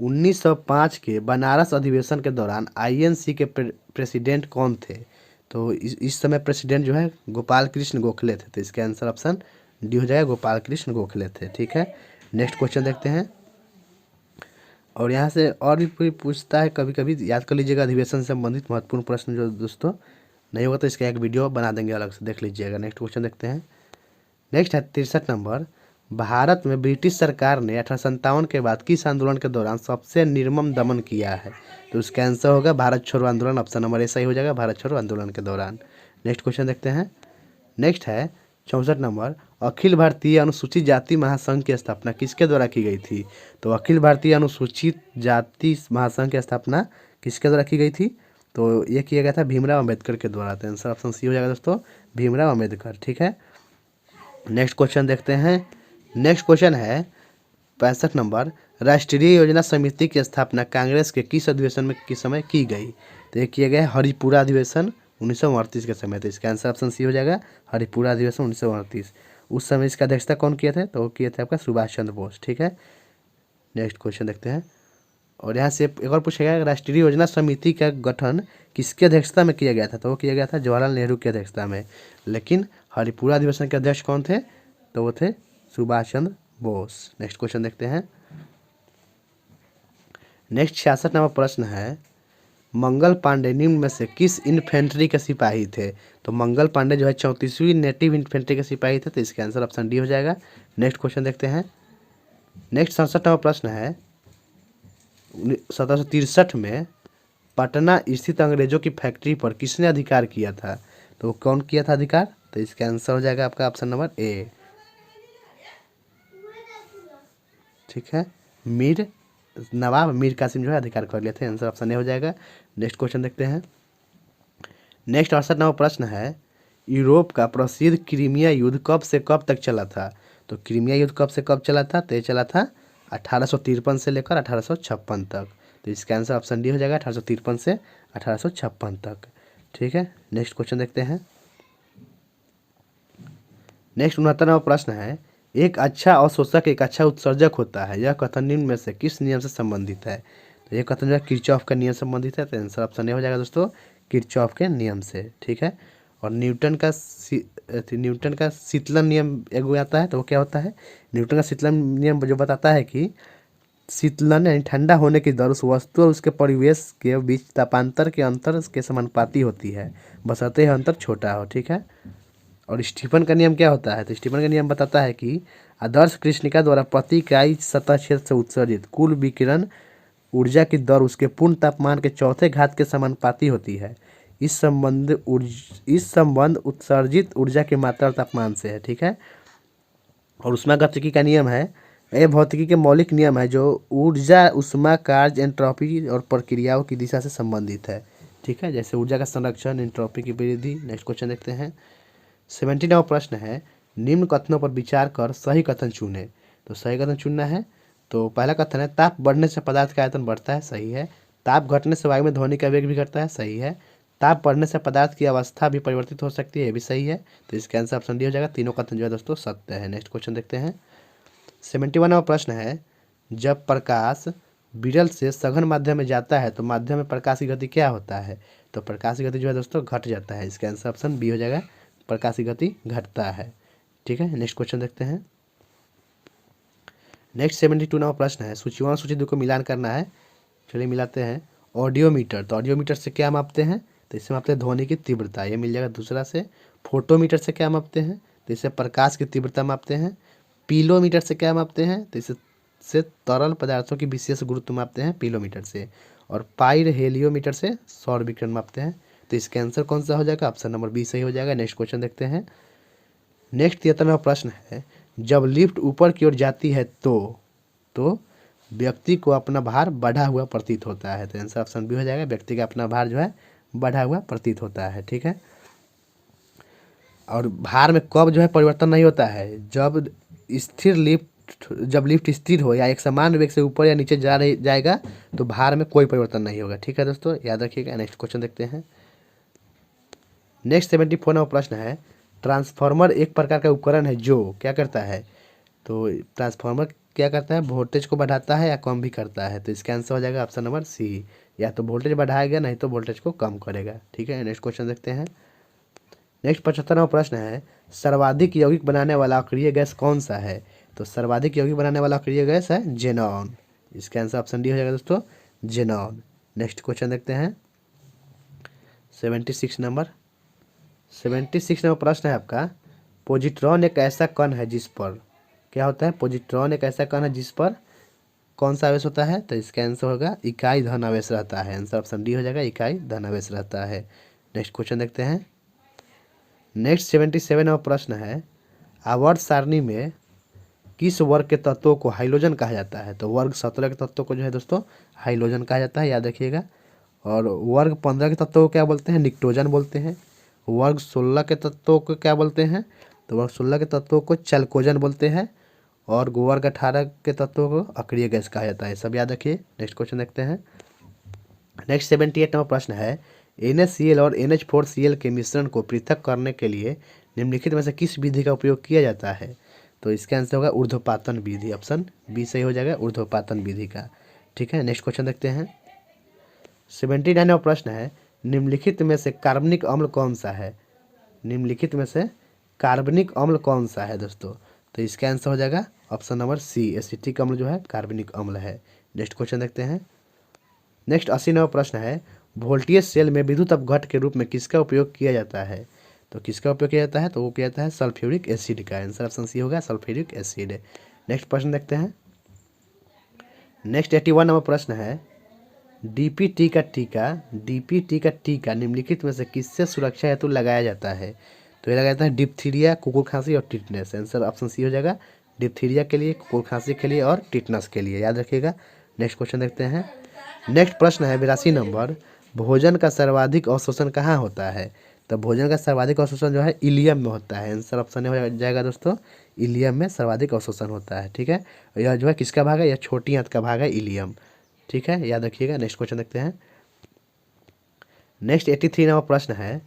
1905 के बनारस अधिवेशन के दौरान आईएनसी के प्रेसिडेंट कौन थे? तो इस समय प्रेसिडेंट जो है गोपाल कृष्ण गोखले थे। तो इसका आंसर ऑप्शन डी हो जाएगा, गोपाल कृष्ण गोखले थे। ठीक है, नेक्स्ट क्वेश्चन देखते हैं। और यहाँ से और भी पूछता है, कभी कभी याद कर लीजिएगा अधिवेशन से संबंधित महत्वपूर्ण प्रश्न जो दोस्तों नहीं होगा तो इसका एक वीडियो बना देंगे अलग से, देख लीजिएगा। नेक्स्ट क्वेश्चन देखते हैं। नेक्स्ट है 63 नंबर, भारत में ब्रिटिश सरकार ने 1857 के बाद किस आंदोलन के दौरान सबसे निर्मम दमन किया है? तो उसका आंसर होगा भारत छोड़ो आंदोलन। ऑप्शन नंबर ए सही हो जाएगा, भारत छोड़ो आंदोलन के दौरान। नेक्स्ट क्वेश्चन देखते हैं। नेक्स्ट है 64 नंबर, अखिल भारतीय अनुसूचित जाति महासंघ की स्थापना किसके द्वारा की गई थी? तो अखिल भारतीय अनुसूचित जाति महासंघ की स्थापना किसके द्वारा की गई थी? तो ये किया गया था भीमराव अम्बेडकर के द्वारा। तो आंसर ऑप्शन सी हो जाएगा दोस्तों, भीमराव अम्बेडकर। ठीक है, नेक्स्ट क्वेश्चन देखते हैं। नेक्स्ट क्वेश्चन है 65 नंबर, राष्ट्रीय योजना समिति की स्थापना कांग्रेस के किस अधिवेशन में किस समय की गई? तो ये किया गया हरिपुरा अधिवेशन 1938 के समय। तो इसका आंसर ऑप्शन सी हो जाएगा, हरिपुरा अधिवेशन 1938। उस समय इसका अध्यक्षता कौन किया था? तो वो किए थे आपका सुभाष चंद्र बोस। ठीक है, नेक्स्ट क्वेश्चन देखते हैं। और यहाँ से एक और पूछेगा, राष्ट्रीय योजना समिति का गठन किसकी अध्यक्षता में किया गया था? तो वो किया गया था जवाहरलाल नेहरू की अध्यक्षता में। लेकिन हरिपुरा अधिवेशन के अध्यक्ष कौन थे? तो वो थे सुभाष चंद्र बोस। नेक्स्ट क्वेश्चन देखते हैं। नेक्स्ट 66 नंबर प्रश्न है, मंगल पांडे निम्न में से किस इन्फेंट्री के सिपाही थे? तो मंगल पांडे जो है 34वीं नेटिव इन्फेंट्री के सिपाही थे। तो इसका आंसर ऑप्शन डी हो जाएगा। नेक्स्ट क्वेश्चन देखते हैं। नेक्स्ट 67 नंबर प्रश्न है, 1763 में पटना स्थित अंग्रेजों की फैक्ट्री पर किसने अधिकार किया था? तो कौन किया था अधिकार? तो इसका आंसर हो जाएगा आपका ऑप्शन नंबर ए। ठीक है, नवाब मीर कासिम जो है अधिकार कर लिए थे। आंसर ऑप्शन ए हो जाएगा। नेक्स्ट क्वेश्चन देखते हैं। नेक्स्ट 68 नंबर प्रश्न है, यूरोप का प्रसिद्ध क्रीमिया युद्ध कब से कब तक चला था? तो क्रीमिया युद्ध कब से कब चला था? तो ये चला था 1853 से लेकर 1856 तक। तो इसका आंसर ऑप्शन डी हो जाएगा, 1853 से 1856 तक। ठीक है, नेक्स्ट क्वेश्चन देखते हैं। नेक्स्ट 69 नंबर प्रश्न है, एक अच्छा अवशोषक एक अच्छा उत्सर्जक होता है, यह कथन निम्न में से किस नियम से संबंधित है? तो ये कथन जो है किरचॉफ का नियम से संबंधित है। तो आंसर ऑप्शन ए हो जाएगा दोस्तों, किरचॉफ के नियम से। ठीक है, और न्यूटन का शीतलन नियम एक आता है। तो वो क्या होता है? न्यूटन का शीतलन नियम जो बताता है कि शीतलन यानी ठंडा होने की दर उस वस्तु और उसके परिवेश के बीच तापांतर के अंतर के समानुपाती होती है, बशर्ते यह अंतर छोटा हो। ठीक है, और स्टीफन का नियम क्या होता है? तो स्टीफन का नियम बताता है कि आदर्श कृष्णिका द्वारा प्रति इकाई सतह क्षेत्र से उत्सर्जित कुल विकिरण ऊर्जा की दर उसके पूर्ण तापमान के चौथे घात के समानुपाती होती है। इस संबंध उत्सर्जित ऊर्जा की मात्रा और तापमान से है। ठीक है, और ऊष्मागतिकी का नियम है, यह भौतिकी के मौलिक नियम है जो ऊर्जा, ऊष्मा, कार्य, एंट्रोपी और प्रक्रियाओं की दिशा से संबंधित है। ठीक है, जैसे ऊर्जा का संरक्षण, एंट्रोपी की वृद्धि। नेक्स्ट क्वेश्चन देखते हैं। 70 नंबर प्रश्न है, निम्न कथनों पर विचार कर सही कथन चुने। तो सही कथन चुनना है। तो पहला कथन है, ताप बढ़ने से पदार्थ का आयतन बढ़ता है। सही है। ताप घटने से वायु में ध्वनि का वेग भी घटता है। सही है। ताप बढ़ने से पदार्थ की अवस्था भी परिवर्तित हो सकती है। ये भी सही है। तो इसका आंसर ऑप्शन डी हो जाएगा। तीनों कथन जो है दोस्तों सत्य है। नेक्स्ट क्वेश्चन देखते हैं। 71 नंबर प्रश्न है, जब प्रकाश विरल से सघन माध्यम में जाता है तो माध्यम में प्रकाश की गति क्या होता है? तो प्रकाश की गति जो है दोस्तों घट जाता है। इसका आंसर ऑप्शन बी हो जाएगा, प्रकाश की गति घटता है। ठीक है, नेक्स्ट क्वेश्चन देखते हैं। नेक्स्ट 72 नंबर प्रश्न है, सूची 1 और सूची 2 को मिलान करना है। चलिए मिलाते हैं। ऑडियोमीटर, तो ऑडियोमीटर से क्या मापते हैं? तो इससे मापते हैं ध्वनि की तीव्रता, ये मिल जाएगा। दूसरा से फोटोमीटर से क्या मापते हैं? तो इससे प्रकाश की तीव्रता मापते हैं। पीलोमीटर से क्या मापते हैं? तो इससे तरल पदार्थों की विशेष गुरुत्व मापते हैं पीलोमीटर से। और पाइर हेलियोमीटर से सौर विकिरण मापते हैं। तो इसका आंसर कौन सा हो जाएगा? ऑप्शन नंबर बी सही हो जाएगा। नेक्स्ट क्वेश्चन देखते हैं। नेक्स्ट 73वां प्रश्न है, जब लिफ्ट ऊपर की ओर जाती है तो व्यक्ति को अपना भार बढ़ा हुआ प्रतीत होता है। तो आंसर ऑप्शन बी हो जाएगा, व्यक्ति का अपना भार जो है बढ़ा हुआ प्रतीत होता है। ठीक है, और भार में कब जो है परिवर्तन नहीं होता है, जब लिफ्ट स्थिर हो या एक समान वेग से ऊपर या नीचे जाएगा तो भार में कोई परिवर्तन नहीं होगा। ठीक है दोस्तों, याद रखिएगा। नेक्स्ट क्वेश्चन देखते हैं। नेक्स्ट 74वां प्रश्न है, ट्रांसफार्मर एक प्रकार का उपकरण है जो क्या करता है। तो ट्रांसफार्मर क्या करता है, वोल्टेज को बढ़ाता है या कम भी करता है। तो इसका आंसर हो जाएगा ऑप्शन नंबर सी, या तो वोल्टेज बढ़ाएगा नहीं तो वोल्टेज को कम करेगा। ठीक है, नेक्स्ट क्वेश्चन देखते हैं। नेक्स्ट 75वां प्रश्न है, सर्वाधिक यौगिक बनाने वाला अक्रिय गैस कौन सा है। तो सर्वाधिक यौगिक बनाने वाला अक्रिय गैस है जेनॉन। इसका आंसर ऑप्शन डी हो जाएगा दोस्तों, जेनॉन। नेक्स्ट क्वेश्चन देखते हैं 76 नंबर। 76 नंबर प्रश्न है आपका, पॉजिट्रॉन एक ऐसा कण है जिस पर क्या होता है। पॉजिट्रॉन एक ऐसा कण है जिस पर कौन सा आवेश होता है। तो इसका आंसर होगा इकाई धन आवेश रहता है। आंसर ऑप्शन डी हो जाएगा, इकाई धन आवेश रहता है। नेक्स्ट क्वेश्चन देखते हैं। नेक्स्ट 77वां प्रश्न है, आवर्त सारणी में किस वर्ग के तत्वों को हाइड्रोजन कहा जाता है। तो वर्ग 17 के तत्वों को जो है दोस्तों हाइड्रोजन कहा जाता है, याद रखिएगा। और वर्ग 15 के तत्वों को क्या बोलते हैं, निक्टोजन बोलते हैं। वर्ग 16 के तत्वों को क्या बोलते हैं, तो वर्ग 16 के तत्वों को चलकोजन बोलते हैं। और वर्ग 18 के तत्वों को अक्रिय गैस कहा जाता है, सब याद रखिए। नेक्स्ट क्वेश्चन देखते हैं। नेक्स्ट 78वां प्रश्न है, NaCl और NH4Cl के मिश्रण को पृथक करने के लिए निम्नलिखित में से किस विधि का उपयोग किया जाता है। तो इसका आंसर होगा ऊर्ध्वपातन विधि। ऑप्शन बी सही हो जाएगा, ऊर्ध्वपातन विधि का। ठीक है, नेक्स्ट क्वेश्चन देखते हैं। 79वां प्रश्न है, निम्नलिखित में से कार्बनिक अम्ल कौन सा है। निम्नलिखित में से कार्बनिक अम्ल कौन सा है दोस्तों। तो इसका आंसर हो जाएगा ऑप्शन नंबर सी, एसिटिक अम्ल जो है कार्बनिक अम्ल है। नेक्स्ट क्वेश्चन देखते हैं। नेक्स्ट 80वां प्रश्न है, वोल्टेज सेल में विद्युत अपघट के रूप में किसका उपयोग किया जाता है। तो किसका उपयोग किया जाता है, तो वो किया जाता है सल्फ्यूरिक एसिड का। आंसर ऑप्शन सी होगा, सल्फ्यूरिक एसिड। नेक्स्ट प्रश्न देखते हैं। नेक्स्ट 81वां प्रश्न है, डीपीटी का टीका निम्नलिखित में से किससे सुरक्षा हेतु लगाया जाता है। तो ये लगाया जाता है डिप्थीरिया, कुकुर खांसी और टिटनेस। आंसर ऑप्शन सी हो जाएगा, डिप्थीरिया के लिए, कुकुर खांसी के लिए और टिटनेस के लिए, याद रखिएगा। नेक्स्ट क्वेश्चन देखते हैं। नेक्स्ट प्रश्न है 82 नंबर, भोजन का सर्वाधिक अवशोषण कहाँ होता है। तो भोजन का सर्वाधिक अवशोषण जो है इलियम में होता है। आंसर ऑप्शन हो जाएगा दोस्तों, इलियम में सर्वाधिक अवशोषण होता है। ठीक है, यह जो है किसका भाग है, यह छोटी आंत का भाग है, इलियम। ठीक है, याद रखिएगा। नेक्स्ट क्वेश्चन देखते हैं। नेक्स्ट 83 नंबर प्रश्न है,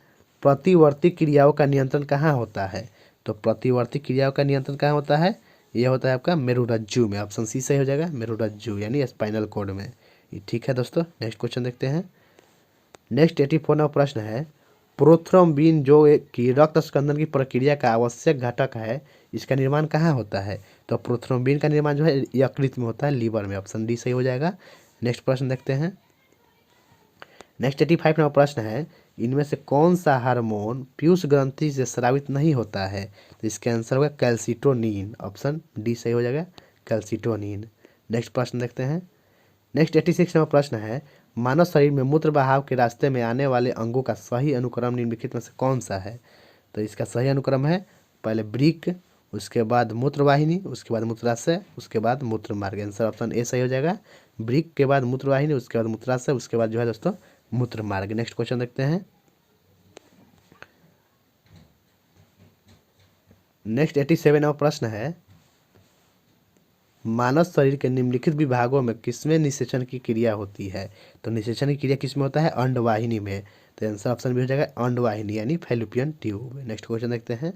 प्रतिवर्ती क्रियाओं का नियंत्रण कहाँ होता है। तो प्रतिवर्ती क्रियाओं का नियंत्रण कहाँ होता है, यह होता है आपका मेरुरज्जु में। ऑप्शन सी सही हो जाएगा, मेरुरज्जु यानी स्पाइनल कॉर्ड में। ठीक है दोस्तों, नेक्स्ट क्वेश्चन देखते हैं। नेक्स्ट 84 नंबर प्रश्न है, प्रोथ्रोम्बिन जो कि रक्त स्कंदन की प्रक्रिया का आवश्यक घटक है, इसका निर्माण कहाँ होता है। तो प्रोथ्रोम्बिन का निर्माण जो है यकृत में होता है, लीवर में। ऑप्शन डी सही हो जाएगा। नेक्स्ट प्रश्न देखते हैं। नेक्स्ट 85 नंबर प्रश्न है, इनमें से कौन सा हार्मोन पीयूष ग्रंथि से स्रावित नहीं होता है। तो इसका आंसर होगा कैल्सिटोनिन। ऑप्शन डी सही हो जाएगा, कैल्सिटोनिन। नेक्स्ट प्रश्न देखते हैं। नेक्स्ट 86 नंबर प्रश्न है, मानव शरीर में मूत्र बहाव के रास्ते में आने वाले अंगों का सही अनुक्रम निम्नलिखित में से कौन सा है। तो इसका सही अनुक्रम है पहले ब्रिक, उसके बाद मूत्रवाहिनी, उसके बाद मूत्राशय, उसके बाद मूत्र मार्ग। आंसर ऑप्शन ए सही हो जाएगा, ब्रिक के बाद मूत्रवाहिनी, उसके बाद मूत्राशय, उसके बाद जो है दोस्तों मूत्र मार्ग। नेक्स्ट क्वेश्चन देखते हैं। नेक्स्ट 87 नंबर प्रश्न है, मानव शरीर के निम्नलिखित विभागों में किसमें निषेचन की क्रिया होती है। तो निषेचन की क्रिया किसमें होता है, अंडवाहिनी में। तो आंसर ऑप्शन भी हो जाएगा अंडवाहिनी यानी फैलोपियन ट्यूब। नेक्स्ट क्वेश्चन देखते हैं।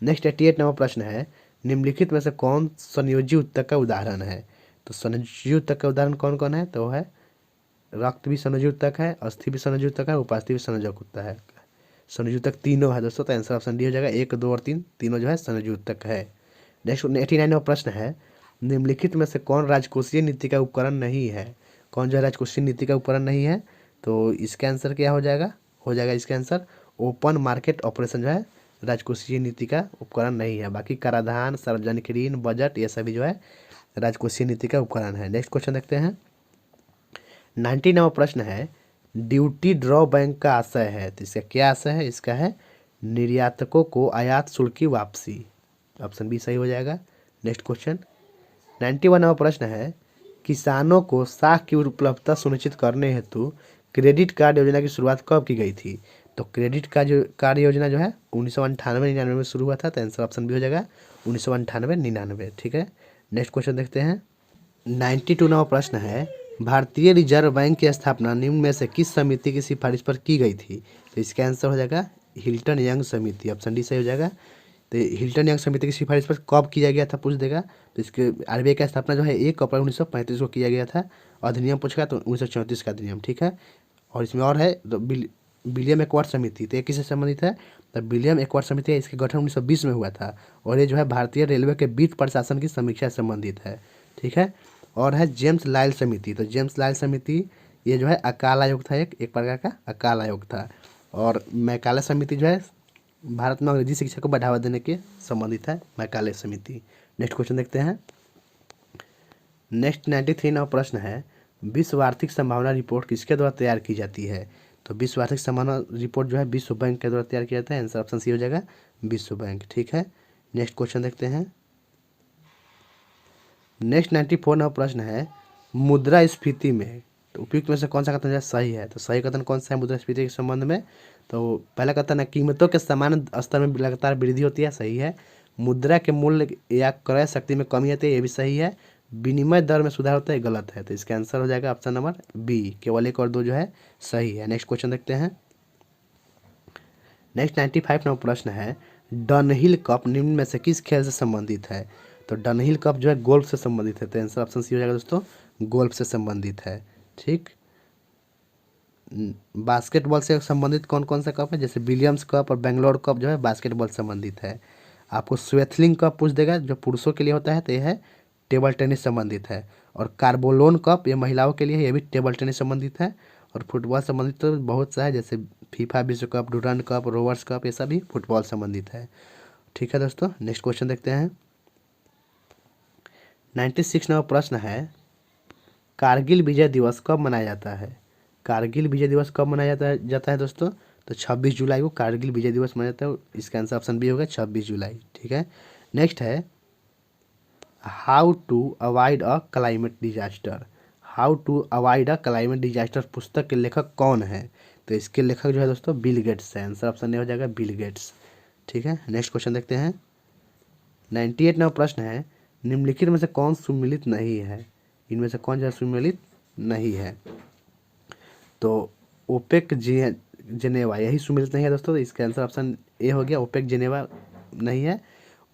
नेक्स्ट 88 नंबर प्रश्न है, निम्नलिखित में से कौन संयोजी उत्तक का उदाहरण है। तो संयोजी उत्तक का उदाहरण कौन कौन है, तो है रक्त भी संयोजी उत्तक है, अस्थि भी संयोजी उत्तक है, उपास्थि भी संयोजक उत्तक है। संयोजी उत्तक तीनों है दोस्तों। तो आंसर ऑप्शन डी हो जाएगा, 1, 2 और 3 तीनों जो है संयोजी उत्तक है। नेक्स्ट 89 नंबर प्रश्न है, निम्नलिखित में से कौन राजकोषीय नीति का उपकरण नहीं है। कौन जो है राजकोषीय नीति का उपकरण नहीं है। तो इसका आंसर क्या हो जाएगा, इसका आंसर ओपन मार्केट ऑपरेशन जो है राजकोषीय नीति का उपकरण नहीं है। बाकी कराधान, सार्वजनिक ऋण, बजट, ये सभी जो है राजकोषीय नीति का उपकरण है। नेक्स्ट क्वेश्चन देखते हैं। 90 नंबर प्रश्न है, ड्यूटी ड्रॉ बैंक का आशय है। तो इसका क्या आशय है, इसका है निर्यातकों को आयात शुल्क की वापसी। ऑप्शन बी सही हो जाएगा। नेक्स्ट क्वेश्चन 91वां प्रश्न है, किसानों को साख की उपलब्धता सुनिश्चित करने हेतु क्रेडिट कार्ड योजना की शुरुआत कब की गई थी? तो क्रेडिट कार्ड योजना जो है 1998-99 में शुरू हुआ था। तो आंसर ऑप्शन बी हो जाएगा 1998-99। ठीक है, नेक्स्ट क्वेश्चन देखते हैं। 92वां प्रश्न है, भारतीय रिजर्व बैंक की स्थापना निम्न में से किस समिति की सिफारिश पर की गई थी? तो इसका आंसर हो जाएगा हिल्टन यंग समिति। ऑप्शन डी सही हो जाएगा। तो हिल्टन यंग समिति की सिफारिश पर कब किया गया था पूछ देगा। तो इसके आरबीआई की स्थापना जो है 1 अप्रैल 1935 को किया गया था। अधिनियम पूछेगा तो 1934 का अधिनियम। ठीक है, और इसमें और है तो विलियम एकवर्ड समिति। तो ये किससे संबंधित है? तो विलियम एकवर्ड समिति है, इसके गठन 1920 में हुआ था और ये जो है भारतीय रेलवे के वित्त प्रशासन की समीक्षा से संबंधित है। ठीक है, और है जेम्स लायल समिति। तो जेम्स लायल समिति ये जो है अकाल आयोग था, एक प्रकार का अकाल आयोग था। और मैकाले समिति जो है भारत में अंग्रेजी शिक्षा को बढ़ावा देने के संबंधित है, मैकाले समिति। नेक्स्ट क्वेश्चन देखते हैं। नेक्स्ट 93वां प्रश्न है, विश्व आर्थिक संभावना रिपोर्ट किसके द्वारा तैयार की जाती है? तो विश्व आर्थिक संभावना रिपोर्ट जो है विश्व बैंक के द्वारा तैयार किया जाता है। आंसर ऑप्शन सी हो जाएगा विश्व बैंक। ठीक है, नेक्स्ट क्वेश्चन देखते हैं। नेक्स्ट 94वां प्रश्न है, मुद्रास्फीति में तो उपयुक्त में से कौन सा कथन सही है? तो सही कथन कौन सा है मुद्रास्फीति के संबंध में? तो पहला कथन है, कीमतों के समान स्तर में लगातार वृद्धि होती है, सही है। मुद्रा के मूल्य या क्रय शक्ति में कमी आती है, ये भी सही है। विनिमय दर में सुधार होता है, गलत है। तो इसका आंसर हो जाएगा ऑप्शन नंबर बी, केवल 1 और 2 जो है सही है। नेक्स्ट क्वेश्चन देखते हैं। नेक्स्ट 95वां प्रश्न है, डनहिल कप निम्न में से किस खेल से संबंधित है? तो डनहिल कप जो है गोल्फ से संबंधित है। तो आंसर ऑप्शन सी हो जाएगा दोस्तों, गोल्फ से संबंधित है। ठीक, बास्केटबॉल से संबंधित कौन कौन सा कप है? जैसे विलियम्स कप और बेंगलोर कप जो है बास्केटबॉल से संबंधित है। आपको स्वेथलिंग कप पूछ देगा जो पुरुषों के लिए होता है, तो यह है टेबल टेनिस संबंधित है। और कार्बोलोन कप ये महिलाओं के लिए है, ये भी टेबल टेनिस संबंधित है। और फुटबॉल संबंधित तो बहुत सा है, जैसे फीफा विश्व cup, Durand cup, Rovers cup, ये सभी फुटबॉल संबंधित है। ठीक है दोस्तों, नेक्स्ट क्वेश्चन देखते हैं। 96वां प्रश्न है, कारगिल विजय दिवस कब मनाया जाता है? कारगिल विजय दिवस कब मनाया जाता है दोस्तों? तो 26 जुलाई को कारगिल विजय दिवस मनाया जाता है। इसका आंसर ऑप्शन बी होगा 26 जुलाई। ठीक है, नेक्स्ट है, how to avoid a climate disaster. How to avoid a climate disaster पुस्तक के लेखक कौन है? तो इसके लेखक जो है दोस्तों बिल गेट्स है। आंसर ऑप्शन ए हो जाएगा बिल गेट्स। ठीक है, नेक्स्ट क्वेश्चन देखते हैं। 98वां प्रश्न है, निम्नलिखित में से कौन सुमेलित नहीं है? इनमें से कौन जो सुमेलित नहीं है? तो ओपेक जेनेवा यही सुमेलित नहीं है दोस्तों। तो इसका आंसर ऑप्शन ए हो गया, ओपेक जेनेवा नहीं है,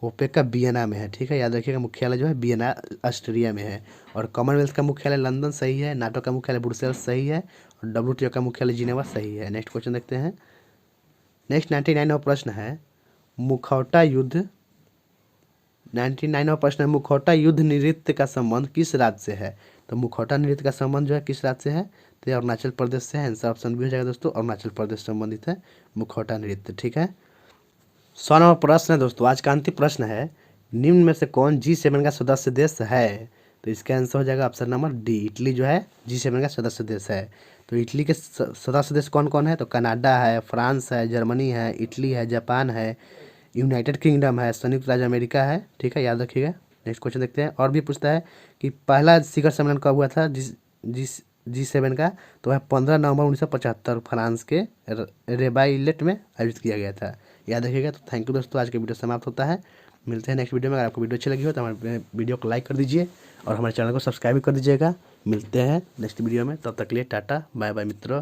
ओपेक का वियना में है। ठीक है, याद रखिएगा मुख्यालय जो है वियना ऑस्ट्रिया में है। और कॉमनवेल्थ का मुख्यालय लंदन सही है, नाटो का मुख्यालय ब्रुसेल्स सही है, और WTO का मुख्यालय जिनेवा सही है। नेक्स्ट क्वेश्चन देखते हैं। नेक्स्ट 99वां प्रश्न है, मुखौटा युद्ध 99वां प्रश्न है, मुखौटा युद्ध नृत्य का संबंध किस राज्य से है? तो मुखौटा नृत्य का संबंध जो है किस राज्य से है? तो ये अरुणाचल प्रदेश से है। आंसर ऑप्शन बी हो जाएगा दोस्तों, अरुणाचल प्रदेश से संबंधित है मुखौटा नृत्य। ठीक है, 100वां प्रश्न है दोस्तों, आज का अंतिम प्रश्न है, निम्न में से कौन G7 का सदस्य देश है? तो इसका आंसर हो जाएगा ऑप्शन नंबर डी, इटली जो है G7 का सदस्य देश है। तो इटली के सदस्य देश कौन कौन है? तो कनाडा है, फ्रांस है, जर्मनी है, इटली है, जापान है, यूनाइटेड किंगडम है, संयुक्त राज्य अमेरिका है। ठीक है, याद रखिएगा। नेक्स्ट क्वेश्चन देखते हैं। और भी पूछता है कि पहला शिखर सम्मेलन कब हुआ था G7 का? तो वह 15 नवंबर 1975 फ्रांस के रेबाइलेट में आयोजित किया गया था। याद रखिएगा। तो थैंक यू दोस्तों, आज के वीडियो समाप्त होता है। मिलते हैं नेक्स्ट वीडियो में। अगर आपको वीडियो अच्छी लगी हो तो हमारे वीडियो को लाइक कर दीजिए और हमारे चैनल को सब्सक्राइब भी कर दीजिएगा। मिलते हैं नेक्स्ट वीडियो में, तब तक के लिए टाटा बाय बाय मित्रों।